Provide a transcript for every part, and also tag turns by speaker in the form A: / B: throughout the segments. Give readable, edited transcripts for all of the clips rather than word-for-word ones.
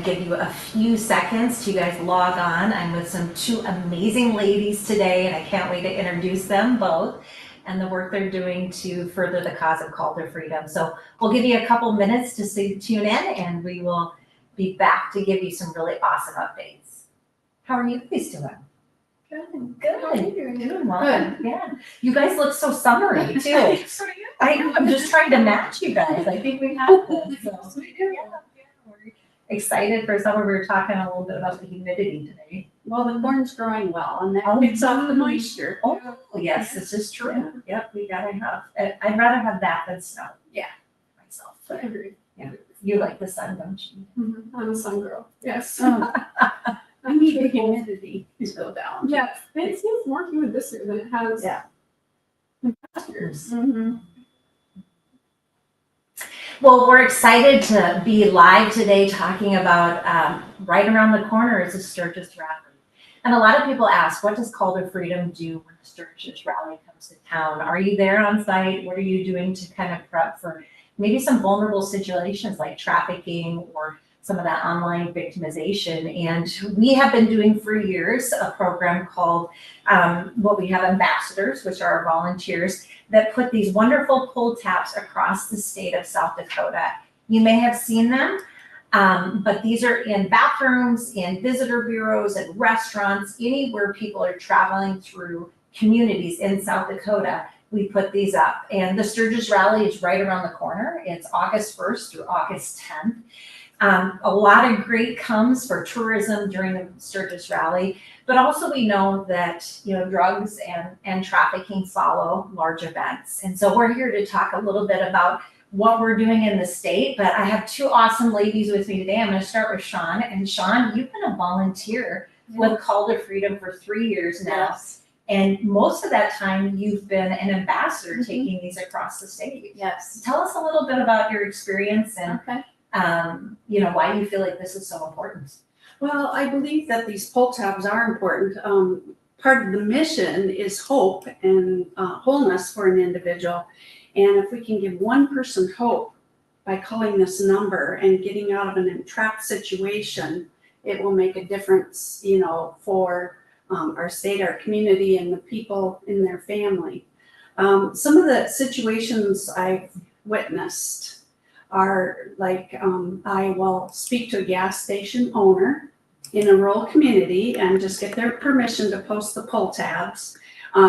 A: to give you a few seconds to you guys log on. I'm with two amazing ladies today, and I can't wait to introduce them both and the work they're doing to further the cause of Calder Freedom. So we'll give you a couple minutes to tune in, and we will be back to give you some really awesome updates. How are you guys doing? Good.
B: How are you doing?
A: Doing well. Good. Yeah. You guys look so summery too. I know. I'm just trying to match you guys. I think we have this. So. Yeah. We're excited for summer. We were talking a little bit about the humidity today.
B: Well, the corn's growing well, and that picks up the moisture.
A: Oh, yes, this is true. Yep, we gotta have. I'd rather have that than snow.
B: Yeah.
A: Myself.
B: I agree.
A: Yeah. You like the sun, don't you?
B: Mm-hmm. I'm a sun girl. Yes. I need the humidity to go down. Yeah, it seems more humid this year than it has.
A: Yeah.
B: In past years.
A: Mm-hmm. Well, we're excited to be live today talking about right around the corner is the Sturgis rally. And a lot of people ask, what does Calder Freedom do when the Sturgis rally comes to town? Are you there on site? What are you doing to kind of prep for maybe some vulnerable situations like trafficking or some of that online victimization? And we have been doing for years a program called what we have ambassadors, which are our volunteers that put these wonderful pull tabs across the state of South Dakota. You may have seen them, but these are in bathrooms, in visitor bureaus, and restaurants, anywhere people are traveling through communities in South Dakota. We put these up, and the Sturgis rally is right around the corner. It's August 1st through August 10th. A lot of great comes for tourism during the Sturgis rally, but also we know that drugs and trafficking follow large events. And so we're here to talk a little bit about what we're doing in the state, but I have two awesome ladies with me today. I'm going to start with Sean. And Sean, you've been a volunteer with Calder Freedom for 3 years now.
B: Yes.
A: And most of that time you've been an ambassador taking these across the state.
B: Yes.
A: Tell us a little bit about your experience and
B: Okay.
A: why you feel like this is so important.
B: Well, I believe that these pull tabs are important. Part of the mission is hope and wholeness for an individual. And if we can give one person hope by calling this number and getting out of an entrapped situation, it will make a difference, for our state, our community, and the people in their family. Some of the situations I've witnessed are like, I will speak to a gas station owner in a rural community and just get their permission to post the pull tabs.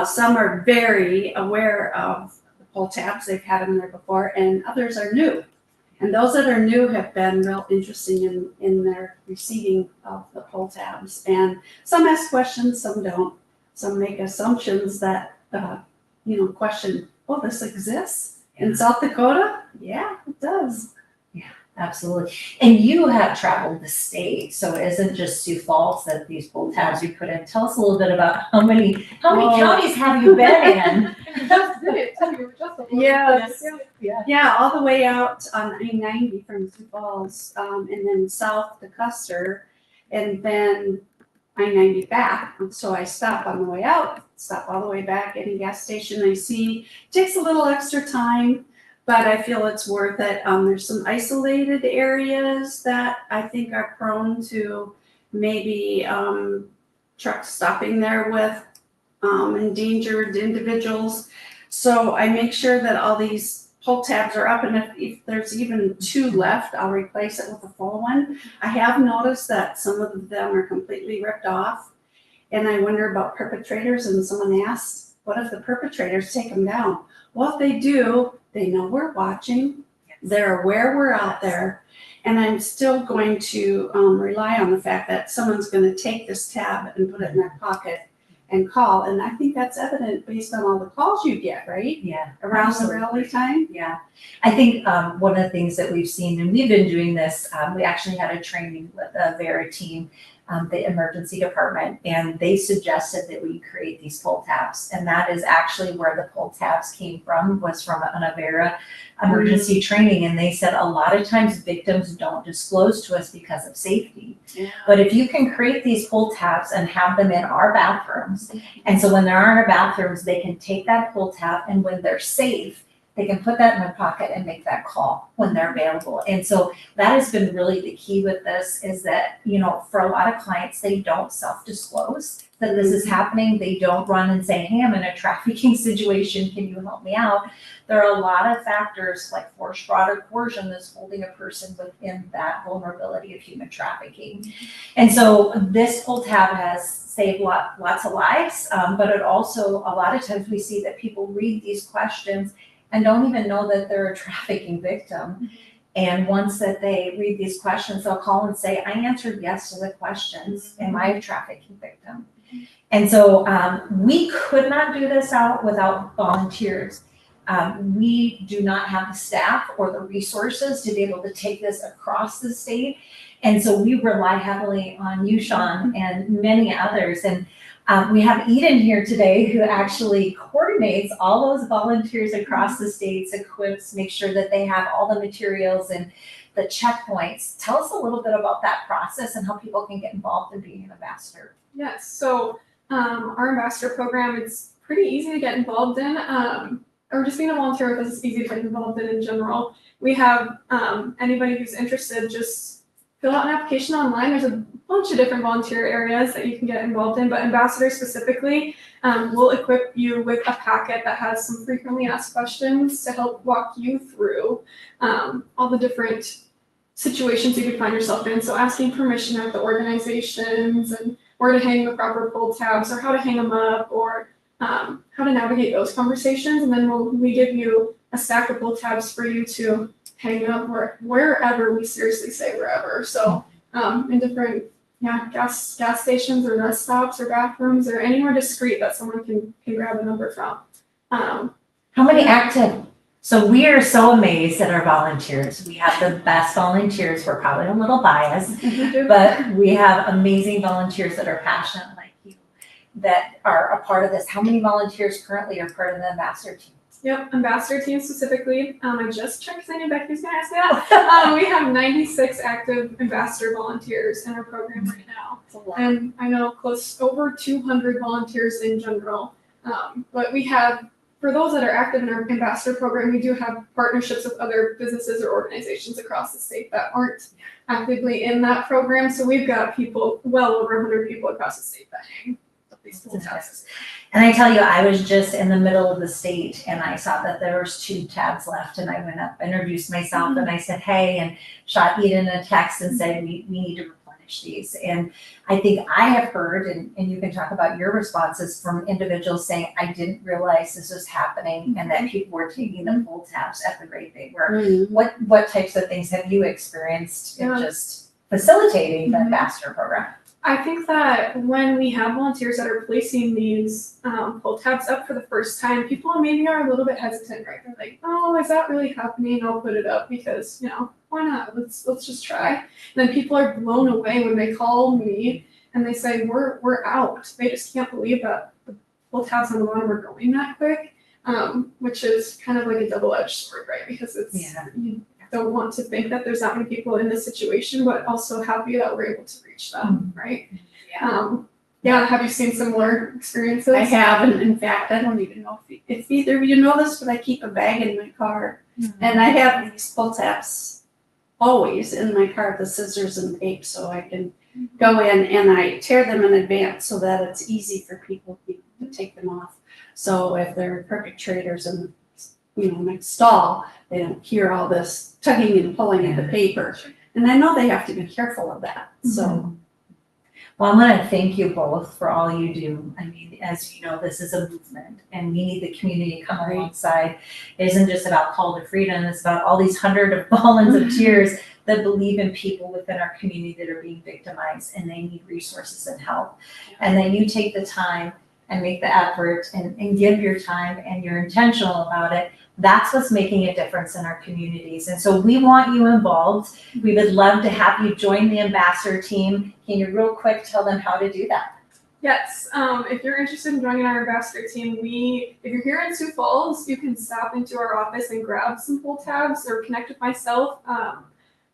B: Some are very aware of the pull tabs, they've had them there before, and others are new. And those that are new have been real interesting in their receiving of the pull tabs. And some ask questions, some don't. Some make assumptions that, question, oh, this exists in South Dakota? Yeah, it does.
A: Yeah, absolutely. And you have traveled the state, so it isn't just Sioux Falls that these pull tabs you put in. Tell us a little bit about how many counties have you been in?
B: Yes. Yeah, all the way out on I-90 from Sioux Falls, and then south to Custer, and then I-90 back. So I stop on the way out, stop all the way back, any gas station I see. Takes a little extra time, but I feel it's worth it. There's some isolated areas that I think are prone to maybe trucks stopping there with endangered individuals. So I make sure that all these pull tabs are up, and if there's even 2 left, I'll replace it with a full one. I have noticed that some of them are completely ripped off, and I wonder about perpetrators, and someone asked, what if the perpetrators take them down? Well, if they do, they know we're watching, they're aware we're out there, and I'm still going to rely on the fact that someone's going to take this tab and put it in their pocket and call. And I think that's evident based on all the calls you get, right?
A: Yeah.
B: Around
A: absolutely.
B: the rally time?
A: Yeah. I think one of the things that we've seen, and we've been doing this, we actually had a training with the Vera team, the emergency department, and they suggested that we create these pull tabs. And that is actually where the pull tabs came from, was from an Avera emergency training. And they said a lot of times victims don't disclose to us because of safety.
B: Yeah.
A: But if you can create these pull tabs and have them in our bathrooms, and so when they're in our bathrooms, they can take that pull tab, and when they're safe, they can put that in their pocket and make that call when they're available. And so that has been really the key with this, is that, you know, for a lot of clients, they don't self-disclose that this is happening. They don't run and say, hey, I'm in a trafficking situation, can you help me out? There are a lot of factors like force, fraud, or coercion that's holding a person within that vulnerability of human trafficking. And so this pull tab has saved lots of lives, but it also, a lot of times we see that people read these questions and don't even know that they're a trafficking victim. And once that they read these questions, they'll call and say, I answered yes to the questions. Am I a trafficking victim? And so we could not do this out without volunteers. We do not have the staff or the resources to be able to take this across the state. And so we rely heavily on you, Sean, and many others. And we have Eden here today, who actually coordinates all those volunteers across the states, equips, make sure that they have all the materials and the checkpoints. Tell us a little bit about that process and how people can get involved in being an ambassador.
C: Yes, so our ambassador program, it's pretty easy to get involved in, or just being a volunteer with us is easy to get involved in general. We have anybody who's interested, just fill out an application online. There's a bunch of different volunteer areas that you can get involved in, but ambassador specifically will equip you with a packet that has some frequently asked questions to help walk you through all the different situations you could find yourself in. So asking permission at the organizations and where to hang the proper pull tabs, or how to hang them up, or how to navigate those conversations. And then we give you a stack of pull tabs for you to hang up wherever, we seriously say wherever. So in different gas stations or rest stops or bathrooms or anywhere discreet that someone can grab a number from.
A: How many active? So we are so amazed at our volunteers. We have the best volunteers. We're probably a little biased, but we have amazing volunteers that are passionate like you, that are a part of this. How many volunteers currently are part of the ambassador team?
C: Yep, ambassador team specifically. I just checked, because I knew Becky was going to ask me that. We have 96 active ambassador volunteers in our program right now. And I know over 200 volunteers in general. But we have, for those that are active in our ambassador program, we do have partnerships with other businesses or organizations across the state that aren't actively in that program. So we've got people, well over 100 people across the state that hang these pull tabs.
A: And I tell you, I was just in the middle of the state and I saw that there was 2 tabs left, and I went up, introduced myself, and I said, hey, and shot Eden a text and said, we need to replenish these. And I think I have heard, and you can talk about your responses from individuals saying, I didn't realize this was happening and that people were taking the pull tabs at the rate they were. What types of things have you experienced in just facilitating the ambassador program?
C: I think that when we have volunteers that are placing these pull tabs up for the first time, people maybe are a little bit hesitant, right? They're like, oh, is that really happening? I'll put it up because, why not? Let's just try. And then people are blown away when they call me and they say, we're out. They just can't believe that the pull tabs on the bottom are going that quick, which is kind of like a double-edged sword, right? Because it's, you don't want to think that there's that many people in this situation, but also happy that we're able to reach them, right? Have you seen similar experiences?
B: I have, and in fact, I don't even know if either of you know this, but I keep a bag in my car, and I have these pull tabs always in my car, the scissors and tape, so I can go in and I tear them in advance so that it's easy for people to take them off. So if they're perpetrators in next stall, they don't hear all this tugging and pulling at the paper. And I know they have to be careful of that. So,
A: well, I'm going to thank you both for all you do. I mean, as you know, this is a movement and we need the community to come alongside. It isn't just about Call to Freedom. It's about all these hundreds of volunteers that believe in people within our community that are being victimized and they need resources and help. And then you take the time and make the effort and give your time and you're intentional about it. That's what's making a difference in our communities. And so we want you involved. We would love to have you join the ambassador team. Can you real quick tell them how to do that?
C: Yes, if you're interested in joining our ambassador team, if you're here in Sioux Falls, you can stop into our office and grab some pull tabs or connect with myself.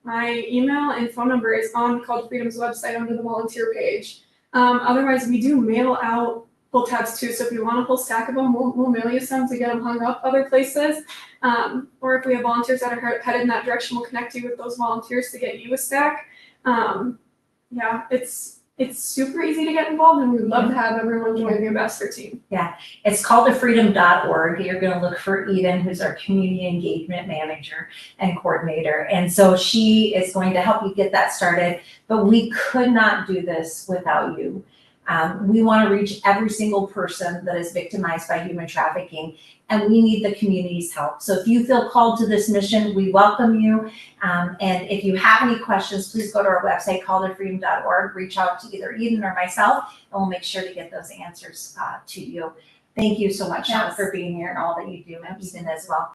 C: My email and phone number is on Call to Freedom's website under the volunteer page. Otherwise, we do mail out pull tabs too. So if you want a whole stack of them, we'll mail you some to get them hung up other places. Or if we have volunteers that are headed in that direction, we'll connect you with those volunteers to get you a stack. Yeah, it's super easy to get involved, and we'd love to have everyone join the ambassador team.
A: It's called thefreedom.org. You're going to look for Eden, who's our community engagement manager and coordinator. And so she is going to help you get that started. But we could not do this without you. We want to reach every single person that is victimized by human trafficking, and we need the community's help. So if you feel called to this mission, we welcome you. And if you have any questions, please go to our website, calltofreedom.org, reach out to either Eden or myself, and we'll make sure to get those answers to you. Thank you so much, Sean,
B: Yes.
A: for being here and all that you do, and Eden as well.